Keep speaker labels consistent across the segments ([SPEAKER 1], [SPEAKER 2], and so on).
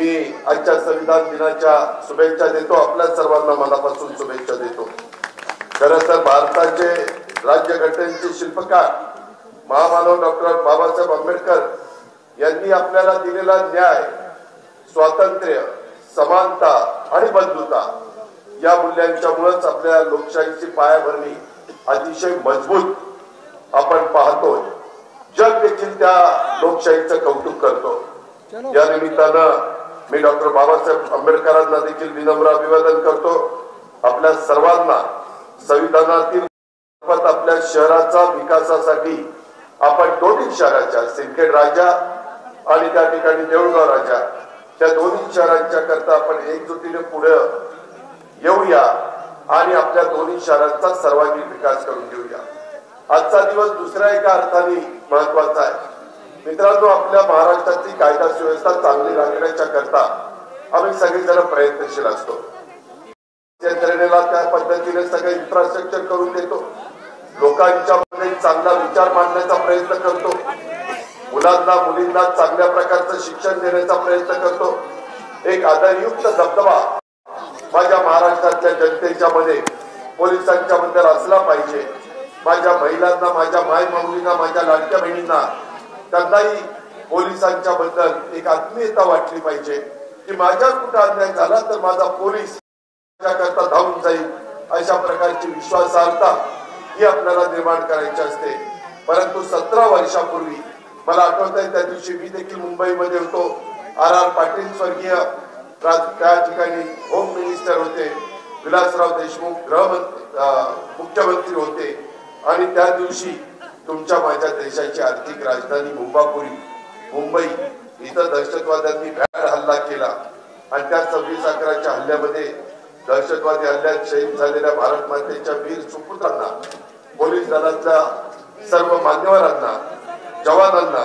[SPEAKER 1] मी आजच्या संविधान दिनाच्या शुभेच्छा देतो. आपल्या सर्वांना मनापासून शुभेच्छा देतो. खरं तर भारताचे राज्यघटनेचे शिल्पकार महामानव डॉक्टर बाबासाहेब आंबेडकर यांनी आपल्याला दिलेला न्याय, स्वातंत्र्य, समानता आणि बंधुता या मूल्यांच्यामुळेच आपल्या लोकशाहीची पायाभरणी अतिशय मजबूत आपण पाहतो. जग देखील त्या लोकशाहीचं कौतुक करतो. या निमित्तानं मी डॉक्टर बाबासाहेब आंबेडकरांना देखील विनम्र अभिवादन करतो. आपल्या सर्वांना संविधानातील आपल्या शहराचा विकासासाठी आपण दोन्ही शहराच्या सिंदखेड राजा आणि त्या ठिकाणी देऊळगाव राजा त्या दोन्ही शहरांच्या करता आपण एकजुटीने पुढे येऊया आणि आपल्या दोन्ही शहरांचा सर्वांगीण विकास करून घेऊया. आजचा दिवस दुसऱ्या एका अर्थाने महत्वाचा आहे. मित्रांनो, आपल्या महाराष्ट्राची कायदा सुव्यवस्था चांगली राखण्याच्या करता आम्ही सगळेजण प्रयत्नशील असतो. यंत्रणेला त्या पद्धतीने सगळे इन्फ्रास्ट्रक्चर करून देतो. लोकांच्या मध्ये चांगला विचार मांडण्याचा प्रयत्न करतो. मुलांना मुलींना चांगल्या प्रकारचं शिक्षण देण्याचा प्रयत्न करतो. एक आदरयुक्त दबदबा माझ्या महाराष्ट्रातल्या जनतेच्या मध्ये पोलिसांच्या बद्दल असला पाहिजे. माझ्या महिलांना, माझ्या मायमाऊलींना, माझ्या लाडक्या बहिणींना त्यांनाही पोलिसांच्या बद्दल एक आत्मीयता वाटली पाहिजे की माझ्या कुठं अन्याय झाला तर माझा पोलीस करता धावून जाईल. अशा प्रकारची विश्वासार्हता ही आपल्याला निर्माण करायची असते. परंतु 17 वर्षापूर्वी मला आठवत आहे, त्या दिवशी मी देखील मुंबईमध्ये होतो. RR पाटील स्वर्गीय त्या ठिकाणी होम मिनिस्टर होते. विलासराव देशमुख मुख्यमंत्री होते. आणि त्या दिवशी तुमच्या माझ्या देशाची आर्थिक राजधानी मुंबई इथं दहशतवाद्यांनी भ्याड हल्ला केला. आणि त्या 26/11च्या हल्ल्यामध्ये दहशतवादी हल्ल्यात शहीद झालेल्या भारत मातेच्या वीर सुपुत्रांना, पोलीस दलातल्या सर्व मान्यवरांना, जवानांना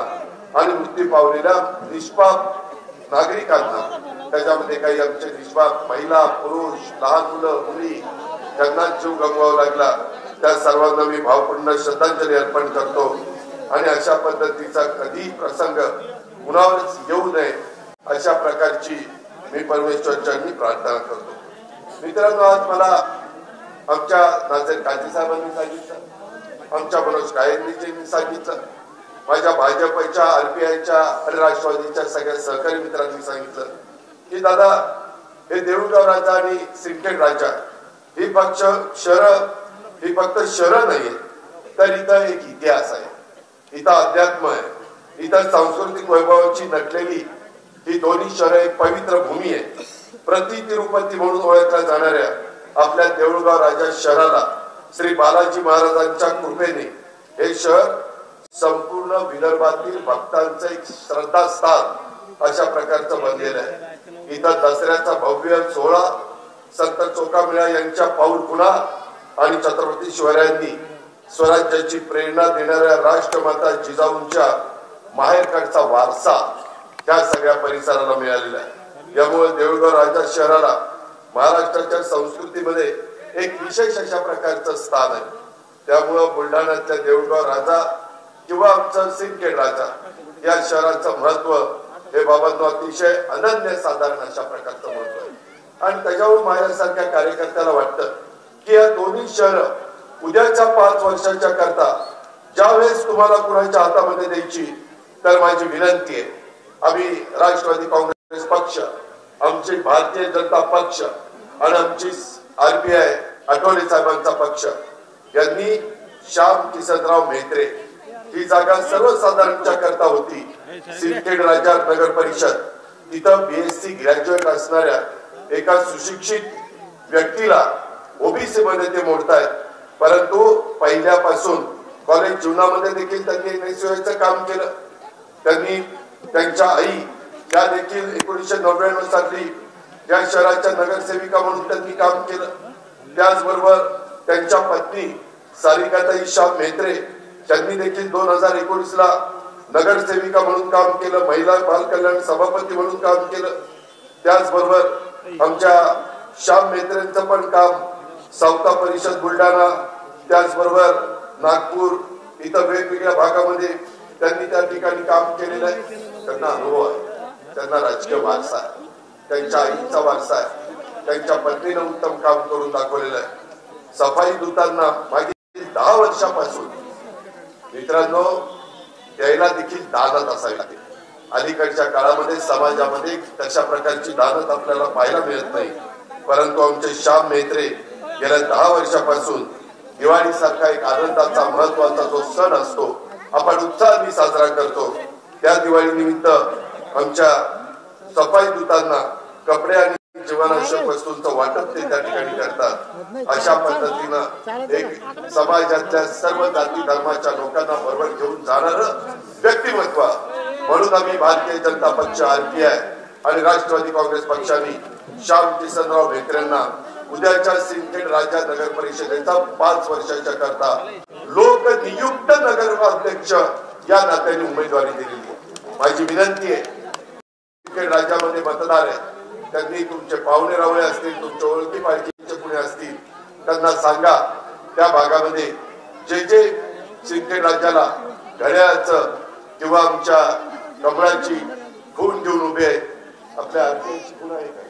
[SPEAKER 1] आणि मृत्यू पावलेल्या निष्पाप नागरिकांना, त्याच्यामध्ये काही आमचे निष्पाप महिला, पुरुष, लहान मुलं, मुली ज्यांना जीव गमवावा लागला, त्या सर्वांना मी भावपूर्ण श्रद्धांजली अर्पण करतो. आणि अशा पद्धतीचा कधी प्रसंग कुणावरच येऊ नये अशा प्रकारची मी परमेश्वरांनी प्रार्थना करतो. मित्रांनो, आज मला आमच्या नाझीर काझी साहेबांनी सांगितलं, आमच्या मनोज कायंदेजींनी सांगितलं, माझ्या भाजपच्या, RPIच्या आणि राष्ट्रवादीच्या सगळ्या सहकारी मित्रांनी सांगितलं की दादा, हे देऊळगाव राजा आणि सिंदखेड राजा ही फक्त शहरं नाहीये, तर इथं एक इतिहास आहे, इथं अध्यात्म आहे, इथं सांस्कृतिक वैभवाची नटलेली ही दोन्ही शहरं एक पवित्र भूमी आहे. प्रति तिरुपती म्हणून ओळखल्या जाणाऱ्या आपल्या देऊळगाव राजा शहराला श्री बालाजी महाराजांच्या कृपेने हे शहर संपूर्ण विदर्भातील भक्तांचं एक श्रद्धास्थान अशा प्रकारचं बनलेलं आहे. इथं दसऱ्याचा भव्य सोहळा संत चोखामेळा यांच्या पाऊल खुणा आणि छत्रपती शिवरायांनी स्वराज्याची प्रेरणा देणाऱ्या राष्ट्रमाता जिजाऊंच्या माहेरकडचा वारसा त्या सगळ्या परिसराला मिळालेला आहे. यामुळे देऊळगाव राजा शहराला महाराष्ट्राच्या संस्कृतीमध्ये एक विशेष अशा प्रकारचं स्थान आहे. त्यामुळं बुलढाण्यातल्या देऊळगाव राजा किंवा आमचं सिंदखेड राजा या शहराचं महत्व हे बाबांना अतिशय अनन्य साधारण अशा प्रकारचं महत्व आहे. आणि त्याच्यावर माझ्यासारख्या कार्यकर्त्याला वाटतं की या दोन्ही शहर उद्याच्या 5 वर्षाच्या करता ज्यावेळेस तुम्हाला कुणाच्या हातामध्ये द्यायची, तर माझी विनंती आहे, आम्ही राष्ट्रवादी काँग्रेस पक्ष, आमची भारतीय जनता पक्ष आणि आमची RPI आठवले साहेबांचा पक्ष यांनी श्याम किसनराव म्हेत्रे ही जागा सर्वसाधारणच्या करता होती. सिंदखेड राजा नगर परिषद तिथं BSc ग्रॅज्युएट असणाऱ्या एका सुशिक्षित व्यक्तीला OBC मध्ये ते मोडतायत. परंतु पहिल्यापासून कॉलेज जीवनामध्ये देखील त्यांनी नैसर्गिक काम केलं. त्यांनी त्यांच्या आई या देखील 1999 साली या शहराच्या नगरसेविका म्हणून त्यांनी काम केलं. त्याचबरोबर त्यांच्या पत्नी सारिकाताई श्याम म्हेत्रे त्यांनी देखील 2019 ला नगरसेविका म्हणून काम केलं, महिला बाल कल्याण सभापती म्हणून काम केलं. त्याचबरोबर आमच्या श्याम म्हेत्रेंचं पण काम सावता परिषद बुलढाणा, त्याचबरोबर नागपूर इथं वेगवेगळ्या भागामध्ये त्यांनी त्या ठिकाणी काम केलेलं आहे. त्यांना अनुभव आहे, त्यांना राजकीय वारसा आहे. त्यांच्या आईचा वारसा आहे, त्यांच्या पत्नीने उत्तम काम करून दाखवलेलं आहे। सफाई दूतांना मागील 10 वर्षापासून मित्रांनो द्यायला देखील दानत असावी लागते। अलीकडच्या काळामध्ये समाजामध्ये तशा प्रकारची दानत आपल्याला पाहायला मिळत नाही, परंतु आमचे श्याम मेत्रे गेल्या 10 वर्षापासून दिवाळी सारखा एक आनंदाचा महत्वाचा जो सण असतो आपण उत्साहाने साजरा करतो, त्या दिवाळी निमित्त आमच्या सफाई दूतांना कपडे आणि जीवनावश्यक वस्तूंचं वाटप ते त्या ठिकाणी करतात। अशा पद्धतीनं एक समाजातल्या सर्व जाती धर्माच्या लोकांना बरोबर घेऊन जाणारं व्यक्तिमत्व म्हणून आम्ही भारतीय जनता पक्ष, आरपीआय आणि राष्ट्रवादी काँग्रेस पक्षाने श्याम किसनराव मेत्रेंना उद्याच्या सिंदखेड राजा नगर परिषदेचा 5 वर्षाच्या करता लोकनियुक्त नगराध्यक्ष या नात्याने उमेदवारी दिलेली आहे। माझी विनंती आहे, सिंदखेड राज्यामध्ये मतदार आहे, त्यांनी तुमचे पाहुणे रावळे असतील, तुमच्या ओळखी पाळखीचे कुणी असतील, त्यांना सांगा त्या भागामध्ये जे जे सिंदखेड राज्याला घड्याळाचं किंवा आमच्या कमळाची खून घेऊन उभे आहेत, आपल्या आरपीआयची खुणा आहे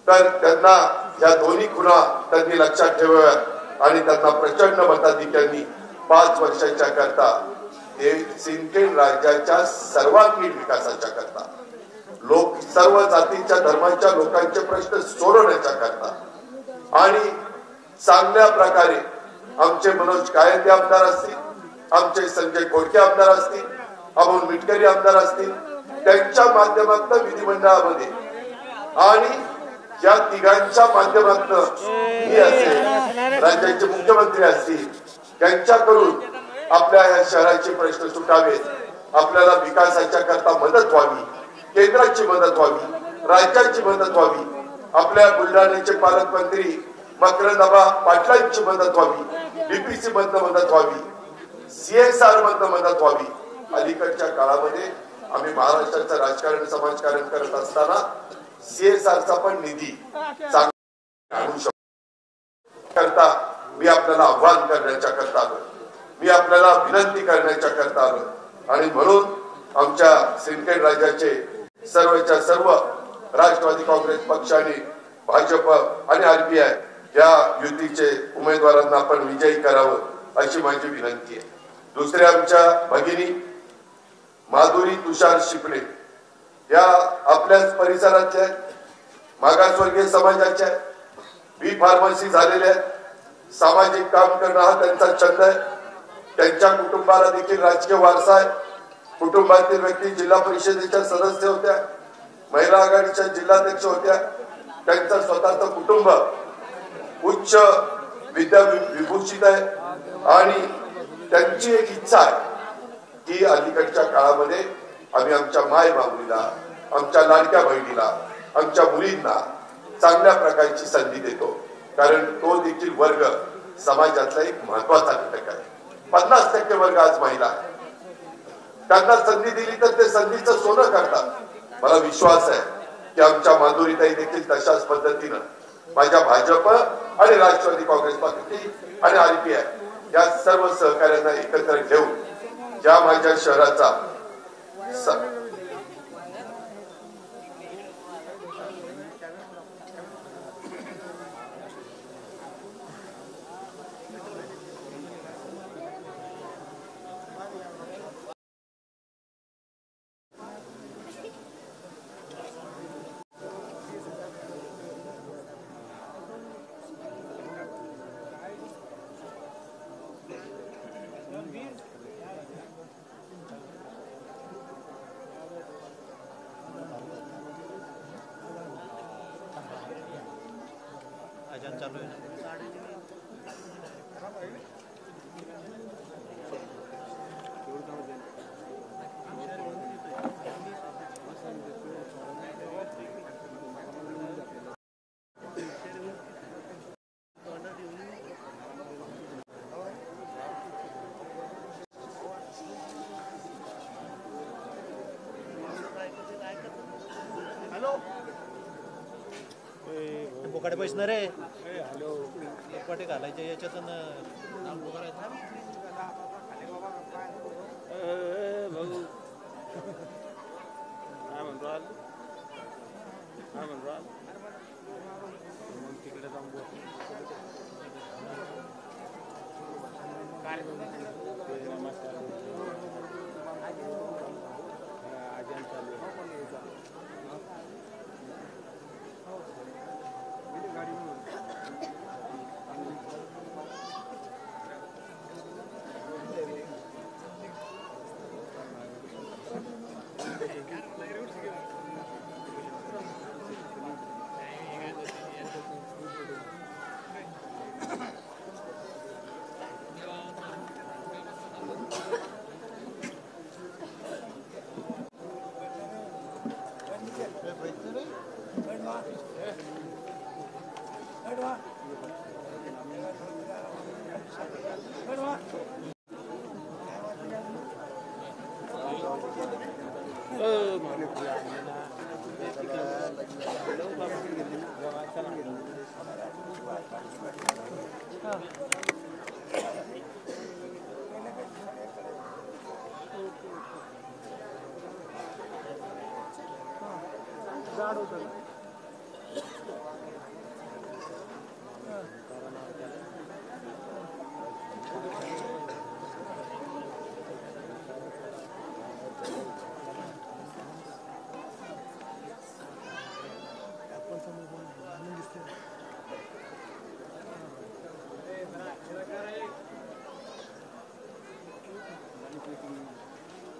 [SPEAKER 1] तर त्यांना या दोन्ही खुणा त्यांनी लक्षात ठेवाव्यात आणि त्यांना प्रचंड मताधिक्यांनी 5 वर्षाच्या करता हे सिंदखेड राज्याच्या सर्वांगीण विकासाच्या करता लोक सर्व जातीच्या धर्माच्या लोकांचे प्रश्न सोडवण्याच्या करता आणि चांगल्या प्रकारे आमचे मनोज कायदे आमदार असतील, आमचे संजय कोडके आमदार असतील, अमोल मिटकरी आमदार असतील, त्यांच्या माध्यमातून विधिमंडळामध्ये आणि या तिघांच्या माध्यमातून मी असेल, राज्याचे मुख्यमंत्री असतील, त्यांच्याकडून आपल्या या शहराचे प्रश्न सुटावेत, आपल्याला विकासाच्या करता मदत व्हावी, केंद्राची मदत व्हावी, राज्याची मदत व्हावी, आपल्या बुलढाण्याचे पालकमंत्री मकरंदबा पाटलांची मदत व्हावी, डीपीसी मधनं मदत व्हावी, CSR मधनं मदत व्हावी। अलीकडच्या काळामध्ये आम्ही महाराष्ट्राचं राजकारण समाजकारण करत असताना CSRचा पण निधी आणू शकतो करता मी आपल्याला आव्हान करण्याच्या करता आलो, मी आपल्याला विनंती करण्याच्या करता आलो आणि म्हणून आमच्या सिंदखेड राज्याचे सर्वच्या सर्व राष्ट्रवादी काँग्रेस पक्षाने भाजप आणि आरपीआय या युतीचे उमेदवारांना आपण विजयी करावं अशी माझी विनंती आहे। दुसऱ्या आमच्या भगिनी माधुरी तुषार शिपले या आपल्याच परिसरातल्या मागासवर्गीय समाजाच्या बी फार्मसी झालेल्या सामाजिक काम करणं हा त्यांचा छंद आहे, त्यांच्या कुटुंबाला देखील राजकीय वारसा आहे, कुटुंबातील व्यक्ती जिल्हा परिषदेच्या सदस्य होत्या, महिला आघाडीच्या जिल्हाध्यक्ष होत्या, त्यांचं स्वतःचं कुटुंब उच्च विद्या विभूषित आहे आणि त्यांची एक इच्छा आहे की अलीकडच्या काळामध्ये आम्ही आमच्या माय माऊलीला, आमच्या लाडक्या बहिणीला, आमच्या मुलींना चांगल्या प्रकारची संधी देतो, कारण तो देखील वर्ग समाजातला एक महत्वाचा घटक आहे। 50% वर्ग आज महिला आहे, त्यांना संधी दिली तर ते संधीचं सोनं करतात। मला विश्वास आहे की आमच्या माधुरीताई देखील तशाच पद्धतीनं माझ्या भाजप आणि राष्ट्रवादी काँग्रेस पक्ष आणि आरपीआय या सर्व सहकार्यांना एकत्र घेऊन ज्या माझ्या शहराचा
[SPEAKER 2] चालू आहे। बोकाडे पैसे रे बोकाटे घालायचे याच्यातून भाऊ काय म्हणतो तिकडे जाऊन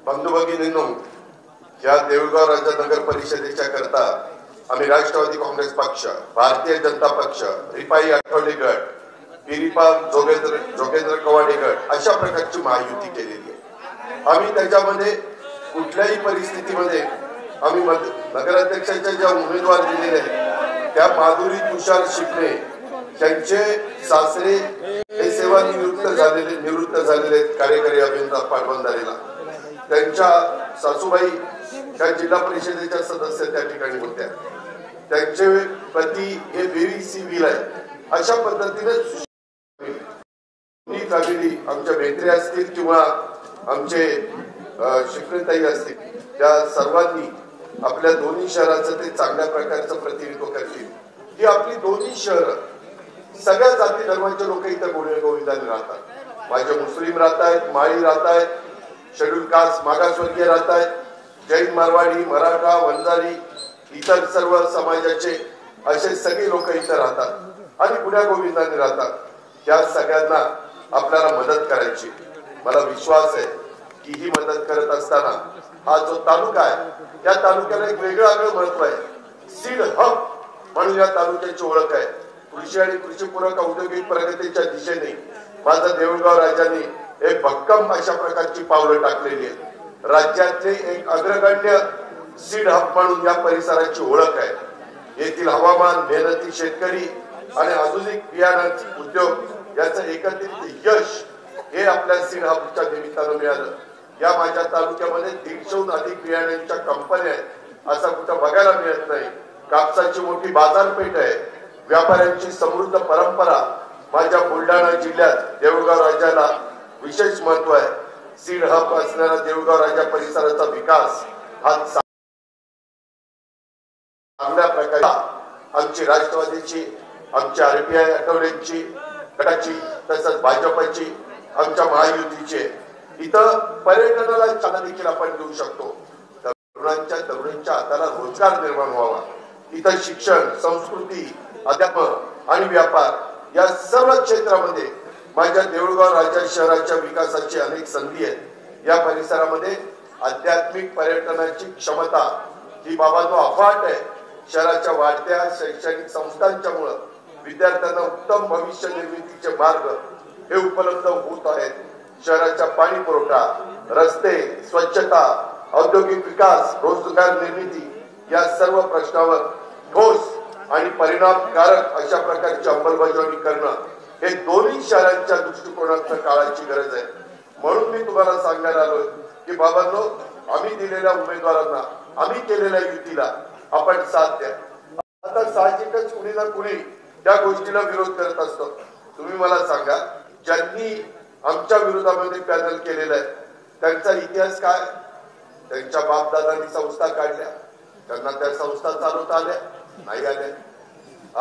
[SPEAKER 1] बंधू भगिनींनो, या देऊळगाव राज्य नगर परिषदेच्या करता आम्ही राष्ट्रवादी काँग्रेस पक्ष, भारतीय जनता पक्ष, रिपाई आठवले गट, पिरिपा जोगेंद्र कवाडे गट अशा प्रकारची महायुती केलेली आहे. आम्ही त्याच्यामध्ये कुठल्याही परिस्थितीमध्ये आम्ही नगराध्यक्षाच्या ज्या उमेदवार दिलेले आहेत त्या माधुरी तुषार शिपणे त्यांचे सासरे हे निवृत्त झालेले कार्यकारी अभियंता पाटबंधारेला, त्यांच्या सासूबाई त्या जिल्हा परिषदेच्या सदस्य त्या ठिकाणी होत्या, त्यांचे पती हे BVCB आहे. अशा पद्धतीने फॅमिली आमच्या भेत्रे असतील किंवा आमचे शिपणेताई असतील, त्या सर्वांनी आपल्या दोन्ही शहराचं ते चांगल्या प्रकारचं प्रतिनिधित्व करतील. ही आपली दोन्ही शहर सगळ्या जाती धर्माचे लोक इथं गोविंदाने राहतात. माझे मुस्लिम राहत आहेत, माळी राहत आहेत, शेड्यूल कास्ट मागासवर्गीय राहत आहेत, जैन, मारवाडी, मराठा, वंजारी, इतर सर्व समाजाचे असे सगळे लोक इथं राहतात आणि गुण्या गोविंदाने राहतात. या सगळ्यांना आपल्याला मदत करायची. मला विश्वास आहे की ही मदत करत असताना हा जो तालुका आहे या तालुक्याला एक वेगळं महत्व आहे. सीड हब म्हणून या तालुक्याची ओळख आहे. कृषी आणि कृषीपूरक औद्योगिक प्रगतीच्या दिशेने माझा देऊळगाव राज्याने एक भक्कम अशा प्रकारची पावलं टाकलेली आहेत. राज्यातले एक अग्रगण्य सीड हब म्हणून या परिसराची ओळख आहे. येथील हवामान, मेहनती शेतकरी आणि आधुनिक बियाणं उद्योग याचं एकत्रित यश हे आपल्या सीड हबच्या निमित्तानं मिळालं. या माझ्या तालुक्यामध्ये 150हून अधिक बियाण्यांच्या कंपन्या आहेत, असं कुठं बघायला मिळत नाही. कापसाची मोठी बाजारपेठ आहे, व्यापाऱ्यांची समृद्ध परंपरा. माझ्या बुलढाणा जिल्ह्यात देऊळगाव राज्याला विशेष महत्व आहे. सीड हब असणारा देऊळगाव राज्य परिसराचा विकास हा चांगल्या प्रकारे आमची राष्ट्रवादीची, आमच्या RPI आठवड्यांची गटाची, तसंच भाजपची, आमच्या महायुतीचे इथं पर्यटनाला चालना देखील आपण देऊ शकतो. तरुणांच्या हाताला रोजगार निर्माण व्हावा. इथं शिक्षण, संस्कृती, अध्यात्म आणि व्यापार या सर्व क्षेत्रामध्ये माझ्या देऊळगाव राज्य शहराच्या विकासाची अनेक संधी आहेत. या परिसरामध्ये आध्यात्मिक पर्यटनाची क्षमता ही बाबांनो अफाट आहे. शहराच्या वाढत्या शैक्षणिक संस्थांच्यामुळे विद्यार्थ्यांना उत्तम भविष्य निर्मितीचे मार्ग हे उपलब्ध होत आहेत. शहराचा पाणी पुरवठा, रस्ते, स्वच्छता, औद्योगिक विकास, रोजगार निर्मिती या सर्व प्रश्नावर ठोस आणि परिणामकारक अशा प्रकारची अंमलबजावणी करणं हे दोन्ही शहरांच्या दृष्टिकोनातून काळाची गरज आहे. म्हणून मी तुम्हाला सांगायला आलोय की बाबांनो, आम्ही दिलेल्या उमेदवारांना, आम्ही केलेल्या युतीला आपण साथ द्या. आता साहजिकच कुणी ना कुणी त्या गोष्टीला विरोध करत असतो. तुम्ही मला सांगा, ज्यांनी आमच्या विरोधामध्ये पॅनल केलेला आहे त्यांचा इतिहास काय? त्यांच्या बापदादांनी संस्था काढल्या, त्यांना त्या संस्था चालवता आल्या नाही आल्या।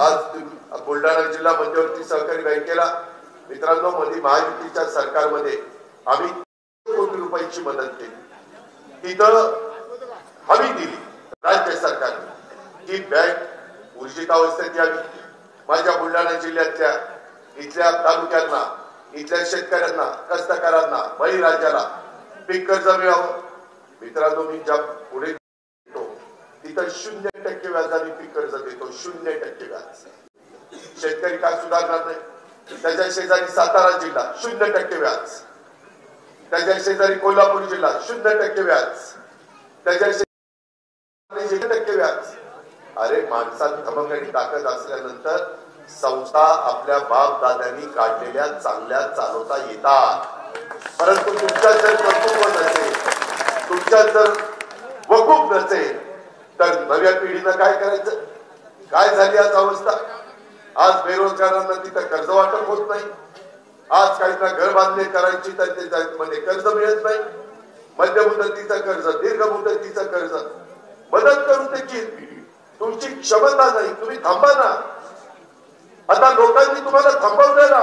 [SPEAKER 1] आज बुलढाणा जिल्हा मध्यवर्ती सहकारी बँकेला मित्रांनो मध्ये महायुतीच्या सरकारमध्ये आम्ही कोटी रुपयाची मदत केली। तिथं हमी दिली राज्य सरकारने की बँक ऊर्जित अवस्थेत यावी। माझ्या बुलढाणा जिल्ह्यातल्या इथल्या तालुक्यांना इथल्या शेतकऱ्यांना कास्तकारांना बळीराजाला पीक कर्ज मिळावं। मित्रांनो मी ज्या पुढे येतो तिथं 0% व्याजाने पीक कर्ज देतो। 0% व्याज। शेतकरी काय सुधारणार नाही? त्याच्या शेजारी सातारा जिल्हा 0% व्याज, त्याच्या शेजारी कोल्हापूर जिल्हा 0% व्याज, त्याच्या शेजारी 0% व्याज। अरे माणसात धमक आणि ताकद असल्यानंतर संस्था आपल्या बाप दाद्यांनी काढलेल्या चांगल्या चालवता येतात। परंतु तुमच्यात जर कर्तृत्व नसेल, तुमच्यात जर वकूफ नसेल तर नव्या पिढीनं काय करायचं? काय झाली आज अवस्था? आज बेरोजगारांना तिथं कर्ज वाटप होत नाही। आज काहींना घर बांधणी करायची तर त्याच्यामध्ये कर्ज मिळत नाही। मध्य मुदतीचं कर्ज, दीर्घ मुदतीचं कर्ज मदत करू देखील तुमची क्षमता नाही। तुम्ही थांबा ना। आता लोकांनी तुम्हाला थांबवलं ना।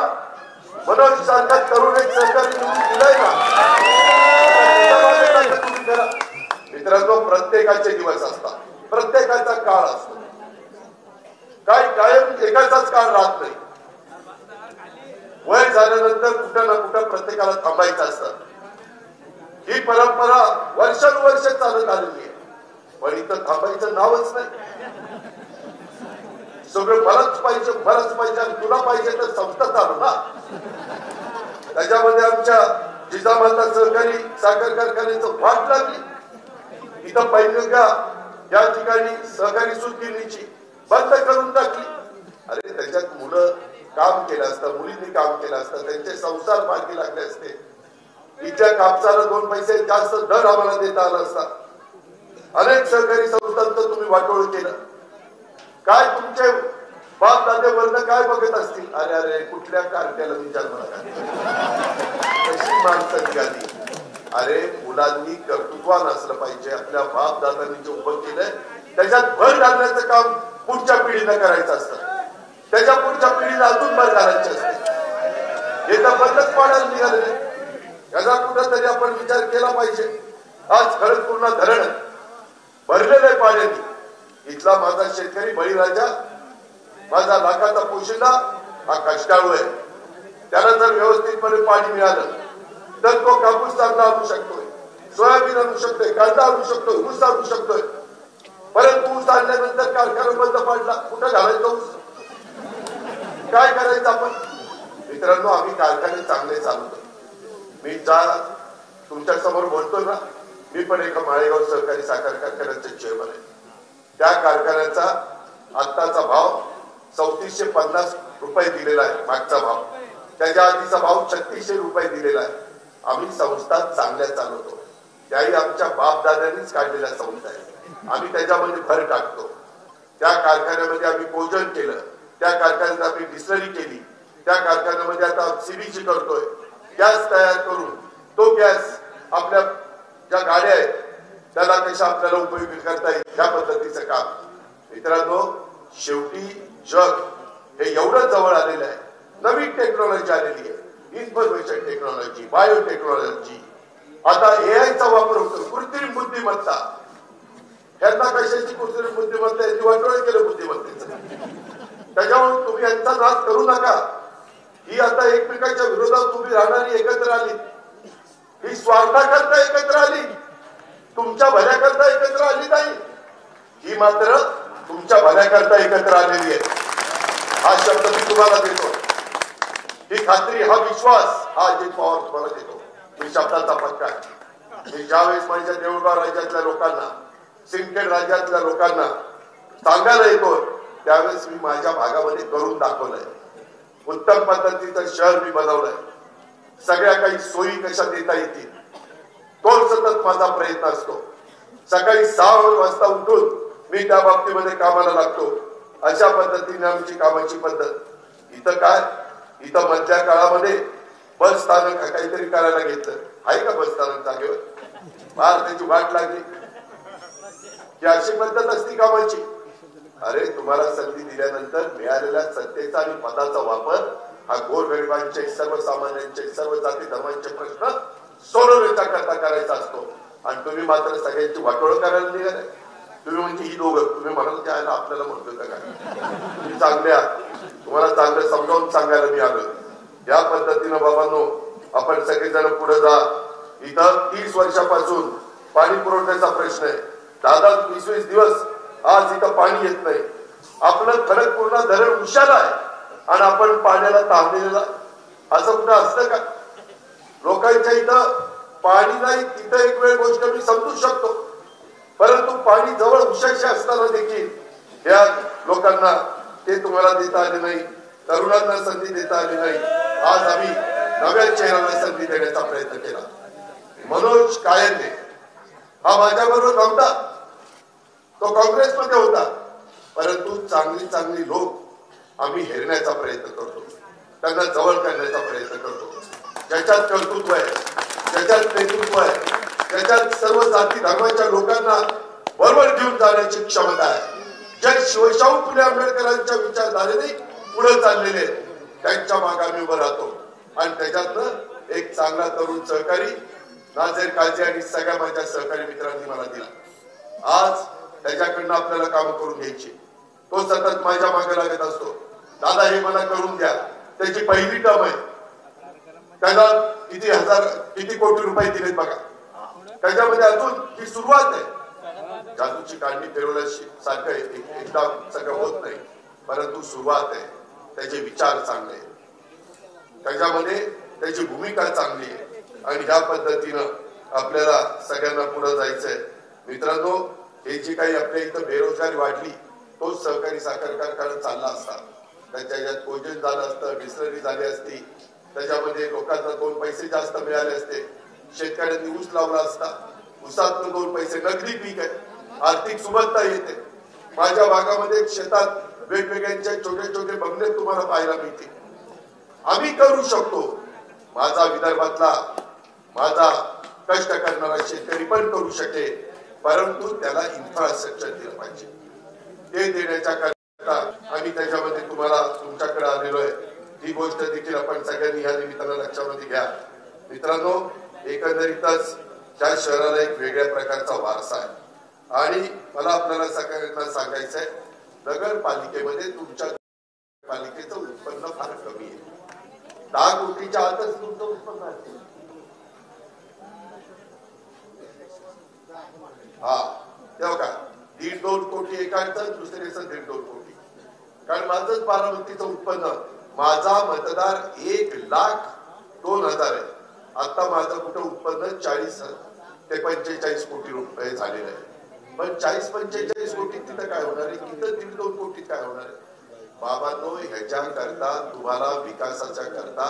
[SPEAKER 1] मनोज सारखा तरुण एक सरकारी निवडून दिलाय ना। तुम्ही करा। मित्रांनो प्रत्येकाचे दिवस असतात, प्रत्येकाचा काळ असतो। काय कायम एकाचाच काळ राहत नाही। वय झाल्यानंतर कुठं ना कुठं प्रत्येकाला थांबायचं असतं। ही परंपरा वर्षानुवर्ष चालत आलेली आहे, पण इथं थांबायचं नावच नाही। सगळं मलाच पाहिजे, मलाच पाहिजे, तुला पाहिजे तर संस्था चालू ना। त्याच्यामध्ये आमच्या जिजामाता सहकारी साखर कारखान्याचं वाट लागली। इथं पहिल्यांदा या ठिकाणी सहकारी सूत गिरणीची बंद करून टाकली। अरे त्याच्यात मुलं काम केलं असतं, मुलींनी काम केलं असतं, त्यांचे संसार मार्गी लागले असते। इथल्या कापसाला 2 पैसे जास्त दर आम्हाला देता आला असता। अनेक सहकारी संस्थांचं तुम्ही वाटोळ केलं। काय तुमचे बाप दादे वर्ण काय बघत असतील? अरे अरे कुठल्या कार्ट्याला विचार मला कशी माणसं निघाली। अरे मुलांनी कर्तृत्वान असलं पाहिजे। आपल्या बाप दादांनी जे उभं केलंय त्याच्यात भर घालण्याचं काम पुढच्या पिढीनं करायचं असतं। त्याच्या पुढच्या पिढीला अजून भर घालायची असते। हे तर बंदच पाडायला निघालेले। याचा कुठंतरी आपण विचार केला पाहिजे। आज खडकपूर्णा धरण भरलेलं आहे पाण्याने। इथला माझा शेतकरी बळीराजा, माझा लाखाचा पोशिंदा हा कष्टाळू आहे। त्याला जर व्यवस्थितपणे पाणी मिळालं तर तो कापूस चांगला आणू शकतोय, सोयाबीन आणू शकतोय, कांदा आणू शकतोय, ऊस आणू शकतोय। परंतु ऊस आणल्यानंतर कारखाना बंद पडला, कुठं घालायचं ऊस? काय करायचं आपण? मित्रांनो आम्ही कारखाने चांगले चालवतो। मी ज्या तुमच्या समोर बोलतोय ना, मी पण एका माळेगाव सहकारी साखर कारखान्याचे चेअरमन आहे। त्या कारखान्याचा आत्ताचा भाव 3450 रुपये दिलेला आहे मागचा भाव। त्याच्या आधीचा भाव 3600 रुपये दिलेला आहे। आम्ही संस्था चांगल्या चालवतो। त्याही आमच्या बापदाद्यांनीच काढलेल्या संस्था आहे। आम्ही त्याच्यामध्ये भर टाकतो। त्या कारखान्यामध्ये आम्ही भोजन केलं, त्या कारखान्यात आम्ही डिस्लरी केली, त्या कारखान्यामध्ये आता सीबीसी करतोय। गॅस तयार करून तो गॅस आपल्या ज्या गाड्या आहेत त्याला कशा आपल्याला उपयोगी करता येईल या पद्धतीचं काम। मित्रांनो शेवटी जग हे एवढं जवळ आलेलं आहे। नवीन टेक्नॉलॉजी आलेली आहे, इन्फॉर्मेशन टेक्नॉलॉजी, बायोटेक्नॉलॉजी, आता एआयचा वापर होतो, कृत्रिम बुद्धिमत्ता। यांना कशाची कृत्रिम बुद्धिमत्ता यांनी वाटोळ केलं बुद्धिमत्तेचं। त्याच्यामुळे तुम्ही यांचा नाद करू नका। ही आता एकमेकांच्या विरोधात उभी राहणारी एकत्र आली, ही स्वार्थाकरता एकत्र आली, तुमच्या भल्याकरता एकत्र आली नाही। ही मात्र तुमच्या भल्याकरता एकत्र आलेली आहे। हा शब्द मी तुम्हाला देतो, ही खात्री, हा विश्वास हा अजित पवार तुम्हाला देतो। मी शब्दाचा पक्का आहे। मी ज्यावेळेस माझ्या देऊळगाव राज्यातल्या लोकांना, सिंदखेड राज्यातल्या लोकांना सांगायला येतो त्यावेळेस मी माझ्या भागामध्ये करून दाखवलंय। उत्तम पद्धतीचं शहर मी बनवलंय। सगळ्या काही सोयी कशा देता येतील तो सतत माझा प्रयत्न असतो। सकाळी 6 वाजता उठून मी त्या बाबतीमध्ये कामाला लागतो। अशा पद्धतीने आमची कामाची पद्धत। इथं काय, इथं मधल्या काळामध्ये बस स्थानक काहीतरी करायला घेतलं आहे का? बस स्थानक जागेवर फार त्याची वाट लागली। की अशी पद्धत असती कामाची? अरे तुम्हाला संधी दिल्यानंतर मिळालेल्या सत्तेचा आणि पदाचा वापर हा गोरगरिबांचे, सर्वसामान्यांचे, सर्व जाती धर्मांचे प्रश्न सोडवण्याचा करता करायचा असतो. आणि तुम्ही मात्र सगळ्यांची वाटोळ करायला निघाले. तुम्ही म्हणजे ही दोघं, तुम्ही म्हणाल की आयला आपल्याला म्हणतो का काय? तुम्ही चांगले आहात, तुम्हाला चांगलं समजावून सांगायला मी आलो. या पद्धतीनं बाबांनो आपण सगळेजण पुढे जा. इथं 30 वर्षापासून पाणी पुरवठ्याचा प्रश्न आहे. 10-20 दिवस आज इथं पाणी येत नाही. आपलं खडकपूर्णा धरण हुशार आहे आणि आपण पाण्याला थांबलेला असं कुठं असतं का? लोकांच्या इथं पाणी नाही, तिथं एक वेळ गोष्ट मी समजू शकतो, परंतु पाणी जवळ उशाशी असताना देखील या लोकांना ते तुम्हाला देता आले नाही, तरुणांना संधी देता आली नाही. आज आम्ही नव्या चेहऱ्याला संधी देण्याचा प्रयत्न केला. मनोज कायंदे हा माझ्याबरोबर नव्हता, तो काँग्रेसमध्ये होता, परंतु चांगली चांगली लोक आम्ही हेरण्याचा प्रयत्न करतो, त्यांना जवळ करण्याचा प्रयत्न करतो. ज्याच्यात कर्तृत्व आहे, ज्याच्यात नेतृत्व आहे, ज्याच्यात सर्व जाती धर्माच्या लोकांना बरोबर घेऊन जाण्याची क्षमता आहे, जे शिवशाहू फुले आंबेडकरांच्या विचारधारेने पुढे चाललेले त्यांच्या मागे आम्ही उभं राहतो. आणि त्याच्यातनं एक चांगला तरुण सहकारी नाझीर काझी आणि सगळ्या माझ्या सहकारी मित्रांनी मला दिला. आज त्याच्याकडनं आपल्याला काम करून घ्यायची. तो सतत माझ्या मागे लागत असतो, दादा हे मला करून द्या. त्याची पहिली टर्म आहे, त्याला किती कोटी रुपये दिलेत बघा. त्याच्यामध्ये अजून ही सुरुवात आहे. जादूची काढणी फिरवल्यासारखं एकदा सगळं होत नाही, परंतु सुरुवात आहे. त्याचे विचार चांगले आहेत, त्याच्यामध्ये त्याची भूमिका चांगली आहे आणि ह्या पद्धतीनं आपल्याला सगळ्यांना पुढे जायचंय. मित्रांनो, हे जी काही आपल्या इथं बेरोजगारी वाढली, तो सहकारी साखर कारखाना चालला असता, त्याच्यात कोजन झालं असतं, डिस्लरी झाली असती, त्याच्यामध्ये लोकांना 2 पैसे जास्त मिळाले असते, शेतकऱ्यांनी ऊस लावला असता, ऊसात 2 पैसे नगदी पीक आहे, आर्थिक सुबत्ता येते. माझ्या भागामध्ये शेतात वेगवेगळ्यांचे छोटे छोटे बंगले तुम्हाला पाहायला मिळतील. आम्ही करू शकतो. माझा विदर्भातला माझा कष्ट करणारा शेतकरी पण करू शकेल, परंतु त्याला इन्फ्रास्ट्रक्चर दिलं पाहिजे. ते देण्याच्या करता आम्ही त्याच्यामध्ये तुम्हाला तुमच्याकडे आलेलो आहे. ही गोष्ट देखील आपण सगळ्यांनी या निमित्तानं लक्षामध्ये घ्या. मित्रांनो, एकंदरीतच त्या शहराला एक वेगळ्या प्रकारचा वारसा आहे आणि मला आपल्याला सगळ्यांना सांगायचं आहे, नगरपालिकेमध्ये तुमच्या पालिकेचं उत्पन्न फार कमी आहे. 10 कोटीच्या आतच तुमचं उत्पन्न आहे. हा तेव्हा का 1.5-2 कोटी एकाचं, दुसऱ्याचं 1.5-2 कोटी. कारण माझंच बारामतीचं उत्पन्न, माझा मतदार 1,02,000 आहे. आता माझं कुठं उत्पन्न 40 ते 45 कोटी रुपये झालेलं आहे. पण 40-45 कोटी तिथं काय होणार आहे, तिथं 1.5-2 कोटी काय होणार आहे? बाबांनो, ह्याच्या करता तुम्हाला विकासाच्या करता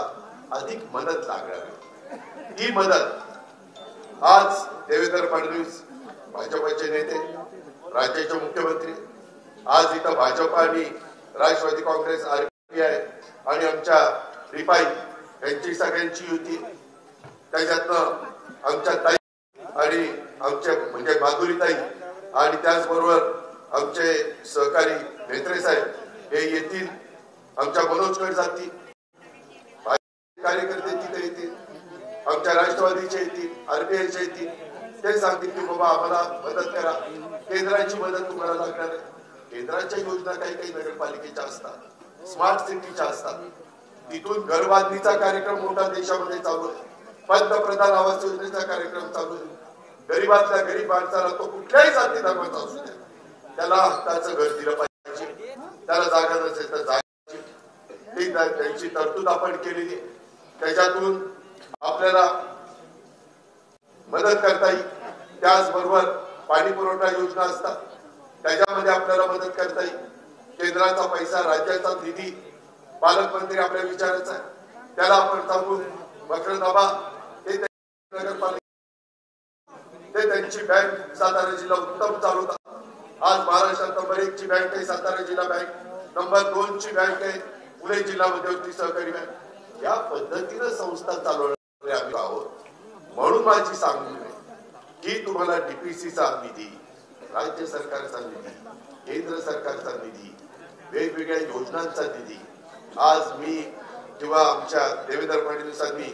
[SPEAKER 1] अधिक मदत लागणार आहे. ही मदत आज देवेंद्र फडणवीस भाजपचे नेते, राज्याचे मुख्यमंत्री, आज इथं भाजप आणि राष्ट्रवादी काँग्रेस, RPI आणि आमच्या रिपाई यांची सगळ्यांची युती, त्याच्यातनं आमच्या ताई आणि आमच्या म्हणजे माधुरीताई आणि त्याचबरोबर आमचे सहकारी नेत्रे साहेब हे येतील, आमच्या मनोजकडे जातील, कार्यकर्ते तिथे येतील, आमच्या राष्ट्रवादीचे येतील, RPIचे येतील. ते सांगतील की बाबा आम्हाला मदत करा. केंद्राची मदत तुम्हाला लागणार आहे. केंद्राच्या योजना काही काही नगरपालिकेच्या असतात, स्मार्ट सिटीच्या असतात. तिथून घर बांधणीचा कार्यक्रम मोठा देशामध्ये चालू आहे. पंतप्रधान आवास योजनेचा कार्यक्रम चालू आहे. गरीबातल्या गरीब माणसाला, तो कुठल्याही जाती धर्माचा असू द्या, त्याला हक्काचं घर दिलं पाहिजे. त्याला जागा नसेल तर जागाची त्यांची तरतूद आपण केलेली आहे. त्याच्यातून आपल्याला मदत करता येईल. त्याचबरोबर पाणी पुरवठा योजना असतात, त्याच्यामध्ये आपल्याला मदत करता येईल. केंद्राचा पैसा, राज्याचा निधी पालकमंत्री आपल्या विचारायचा आहे, त्याला आपण सांगून मकरदबा हे नगरपालिका, ते त्यांची बँक सातारा जिल्हा उत्तम चालवतात. आज महाराष्ट्रात नंबर 1 ची बँक आहे सातारा जिल्हा बँक, नंबर 2 ची बँक आहे पुणे जिल्हा मध्यवर्ती सहकारी बँक. या पद्धतीनं संस्था चालवणारे आम्ही आहोत. म्हणून माझी सांगणी आहे की तुम्हाला DPCचा निधी, राज्य सरकारचा निधी, केंद्र सरकारचा निधी, वेगवेगळ्या योजनांचा निधी आज मी किंवा आमच्या देवेंद्र फडणवीसांनी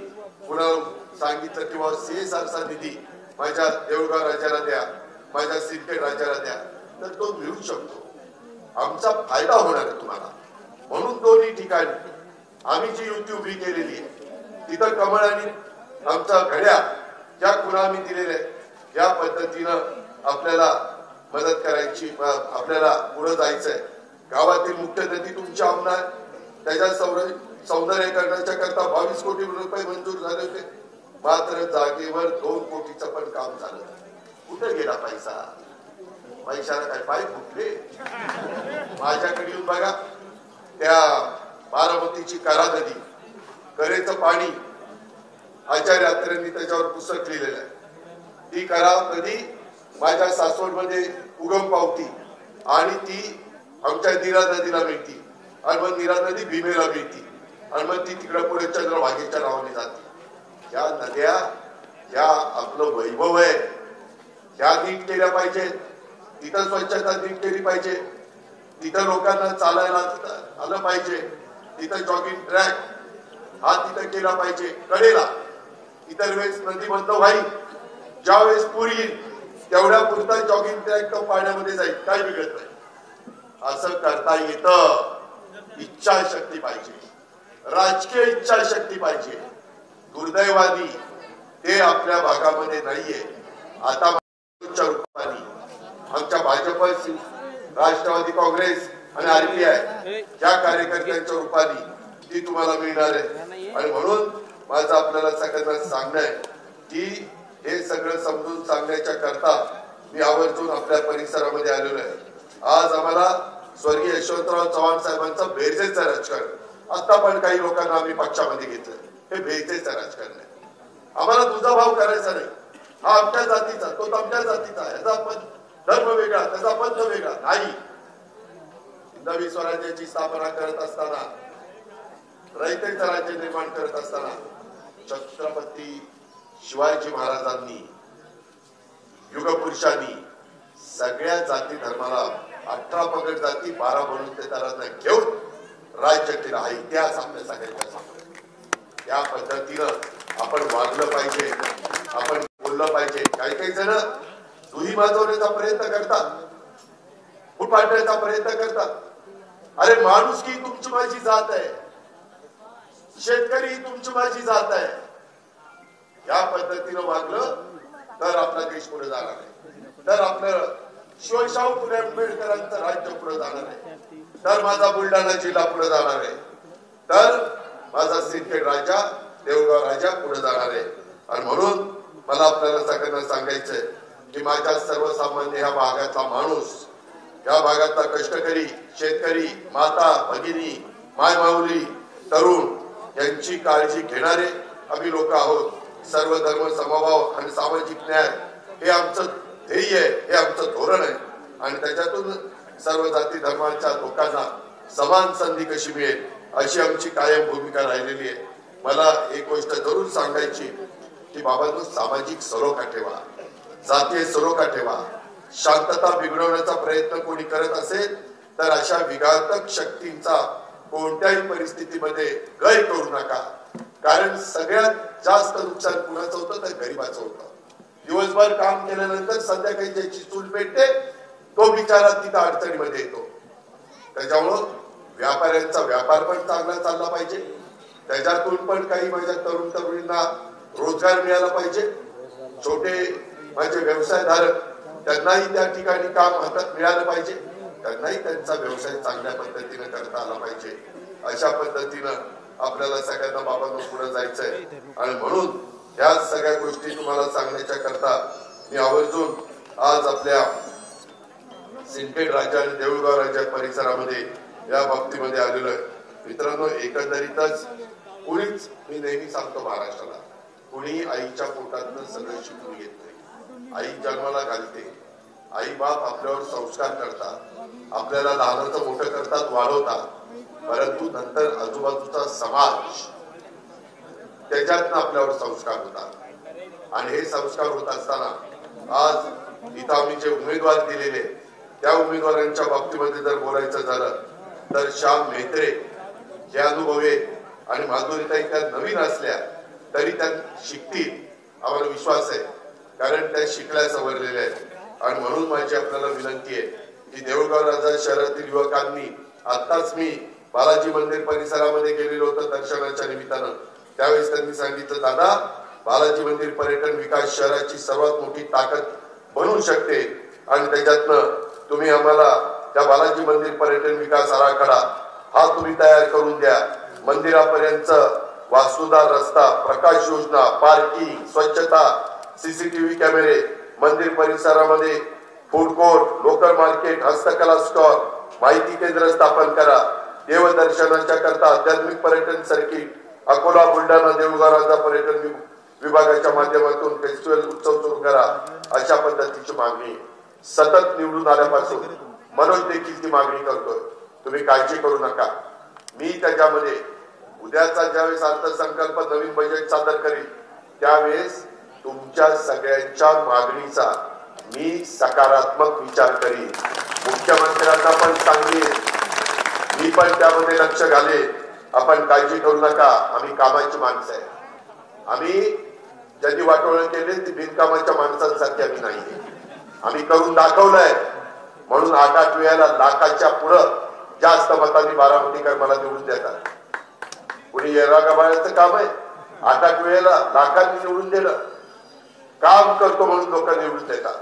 [SPEAKER 1] पुन्हा सांगितलं किंवा CSRचा निधी माझ्या देऊळगाव राज्याला द्या, माझ्या सिंदखेड राज्याला द्या, तर तो मिळू शकतो. आमचा फायदा होणार आहे तुम्हाला. म्हणून दोन्ही ठिकाणी आम्ही जी युती उभी केलेली आहे तिथं कमळ आणि आमचा घड्या ज्या खुणा आम्ही दिलेल्या आहेत या पद्धतीनं आपल्याला मदत करायची, आपल्याला पुढे जायचंय. गावातील मुख्य नदी तुमच्या अंमलात, त्याच्या सौंदर्यीकरणाच्या करता 22 कोटी रुपये मंजूर झाले होते. मात्र जागेवर 2 कोटीचं पण काम झालं. कुठे गेला पैसा? पैशाला काय पाय फुटले? माझ्याकडे येऊन बघा, त्या बारामतीची करा नदी, करेचं पाणी आचार्य अत्रेंनी त्याच्यावर पुस्तक लिहिलेलं आहे. ती करा नदी माझ्या सासवडमध्ये उगम पावती आणि ती आमच्या नीरा नदीला मिळती आणि मग नीरा नदी भीमेला मिळती आणि मग ती तिकडे पुढे चंद्रभागेच्या नावाने जाते. या नद्या या आपलं वैभव आहे, या नीट केल्या पाहिजे. तिथं स्वच्छता नीट केली पाहिजे, तिथं लोकांना चालायला आलं पाहिजे, तिथं जॉगिंग ट्रॅक हा तिथं केला पाहिजे. कडेला इतर वेळेस नदी बंद व्हाई, ज्या वेळेस पूर येईल तेवढ्या पुरता जॉगिंग ट्रॅक तो पाण्यामध्ये जाईल, काय बिघडत नाही. असं करता येतं. इच्छाशक्ती पाहिजे, राजकीय इच्छाशक्ती पाहिजे. दुर्दैवादी ते आपल्या भागामध्ये नाहीये. आता रूपाने आमच्या भाजप, राष्ट्रवादी काँग्रेस आणि RPI या कार्यकर्त्यांच्या रूपाने ती तुम्हाला मिळणार आहे. आणि म्हणून माझं आपल्याला सगळ्यांना सांगणं आहे की हे सगळं समजून सांगण्याच्या करता मी आवर्जून आपल्या परिसरामध्ये आलेलो आहे. आज आम्हाला स्वर्गीय यशवंतराव चव्हाण साहेबांचं बेरजेचं राजकारण, आता पण काही लोकांना आम्ही पक्षामध्ये घेतलं, हे बेरजेचं राजकारण आहे. आम्हाला तुझा भाव करायचा नाही. हा आमच्या जातीचा, तो आमच्या जातीचा, याचा पण धर्म वेगळा, त्याचा पंथ वेगळा नाही. नवी स्वराज्याची स्थापना करत असताना, रयतेचं राज्य निर्माण करत असताना छत्रपती शिवाजी महाराजांनी, युगपुरुषांनी सगळ्या जाती धर्माला 18 पगड जाती 12 बलुतेदारांना घेऊन राज्य केलं. हा इतिहास आपल्या सगळ्यांच्या समोर. या पद्धतीनं आपण वागलं पाहिजे, आपण बोललं पाहिजे. काही काही जण दुही माजवण्याचा प्रयत्न करतात, फूट पाडण्याचा प्रयत्न करतात. अरे माणुसकी तुमची माझी जात आहे, शेतकरी ही तुमची माझी जात आहे. या पद्धतीनं वागलं तर आपला देश पुढे जाणार आहे, तर आपलं शिवशाहू फुले आंबेडकरांचं राज्य पुढे जाणार आहे, तर माझा बुलढाणा जिल्हा पुढे जाणार आहे, तर माझा सिंदखेड राजा, देऊळगाव राजा पुढे जाणार आहे. आणि म्हणून मला आपल्याला सगळ्यांना सांगायचंय की माझ्या सर्वसामान्य ह्या भागातला माणूस, या भागातला कष्टकरी, शेतकरी, माता भगिनी, माय माऊली, तरुण यांची काळजी घेणारे आम्ही लोक आहोत. सर्व धर्म समभाव आणि सामाजिक न्याय हे आमचं ध्येय आहे, हे आमचं धोरण आहे. आणि त्याच्यातून सर्व जाती धर्माच्या लोकांना समान संधी कशी मिळेल अशी आमची कायम भूमिका राहिलेली आहे. मला एक गोष्ट जरूर सांगायची की बाबांनो, सामाजिक सलोखा ठेवा, जातीय सलोखा ठेवा. शांतता बिघडवण्याचा प्रयत्न कोणी करत असेल तर अशा विघातक शक्तींचा कोणत्याही परिस्थितीमध्ये गैर करू नका. कारण सगळ्यात जास्त नुकसान कुणाचं होतं तर गरिबाचं होतं. दिवसभर काम केल्यानंतर संध्याकाळी ज्याची चूल पेटते तो बिचारा तिथं अडचणीमध्ये येतो. त्याच्यामुळं व्यापाऱ्यांचा व्यापार पण चांगला चालला पाहिजे, त्याच्यातून पण काही माझ्या तरुण तरुणींना रोजगार मिळाला पाहिजे. छोटे माझे व्यवसायधारक त्यांनाही त्या ठिकाणी काम हातात मिळालं पाहिजे, त्यांनाही त्यांचा व्यवसाय चांगल्या पद्धतीने करता आला पाहिजे. अशा पद्धतीनं आपल्याला सगळ्यांना बाबांना पुढे जायचंय. आणि म्हणून या सगळ्या गोष्टी तुम्हाला सांगण्याच्या करता मी आवर्जून आज आपल्या सिंदखेड राजा आणि देऊळगाव राजा परिसरामध्ये या बाबतीमध्ये आलेलो आहे. मित्रांनो, एकंदरीतच कुणीच, मी नेहमी सांगतो महाराष्ट्राला, कुणी आईच्या पोटातनं सगळं शिकून येत नाही. आई जन्माला घालते, आई बाप आपल्यावर संस्कार करतात, आपल्याला लहानाचं मोठं करतात, वाढवतात. परंतु नंतर आजूबाजूचा समाज त्याच्यातनं आपल्यावर संस्कार होतात. आणि हे संस्कार होत असताना आज इथं आम्ही जे उमेदवार दिलेले त्या उमेदवारांच्या बाबतीमध्ये जर बोलायचं झालं तर श्याम मेहत्रे जे अनुभवी आणि माधुरीताई त्या नवीन असल्या तरी त्या शिकतील आम्हाला विश्वास आहे, कारण त्या शिकल्या सवरलेल्या आहेत. आणि म्हणून माझी आपल्याला विनंती आहे की देऊळगाव राजा शहरातील युवकांनी, आत्ताच मी बालाजी मंदिर परिसरामध्ये गेलेलो होतो दर्शनाच्या निमित्तानं, त्यावेळेस त्यांनी सांगितलं, दादा बालाजी मंदिर पर्यटन विकास शहराची सर्वात मोठी ताकद बनू शकते आणि त्याच्यातनं तुम्ही आम्हाला त्या बालाजी मंदिर पर्यटन विकास आराखडा हा तुम्ही तयार करून द्या. मंदिरापर्यंत वास्तुदार रस्ता, प्रकाश योजना, पार्किंग, स्वच्छता, सीसीटीव्ही कॅमेरे, मंदिर परिसरामध्ये फूड कोर्ट, लोकल मार्केट, हस्तकला स्टॉल, माहिती केंद्र स्थापन करा. देवदर्शनाच्या करता आध्यात्मिक पर्यटन सर्किट, अकोला, बुलढाणा, देऊळगाव राजा पर्यटन विभागाच्या माध्यमातून फेस्टिवल उत्सव सुरू करा. अशा पद्धतीची मागणी सतत निवडून आल्यापासून मनोज देखील ती मागणी करतोय. तुम्ही काळजी करू नका. मी त्याच्यामध्ये उद्याचा ज्यावेळेस अर्थसंकल्प नवीन बजेट सादर करील त्यावेळेस तुमच्या सगळ्यांच्या मागणीचा मी सकारात्मक विचार करीन. मुख्यमंत्र्यांना पण सांगेन, मी पण त्यामध्ये लक्ष घालेन. आपण काळजी करू नका. आम्ही कामाची माणसं आहे. आम्ही ज्यांनी वाटोळ केले ती बिनकामाच्या माणसांसारखी आम्ही नाही. आम्ही करून दाखवलंय. म्हणून 8-8 वेळेला लाखाच्या पुढं जास्त मतांनी बारामतीकर मला निवडून देतात. कुणी येरागाबाळ्याचं काम आहे, 8-8 वेळेला लाखांनी निवडून दिलं. काम करतो म्हणून लोक निवडून देतात.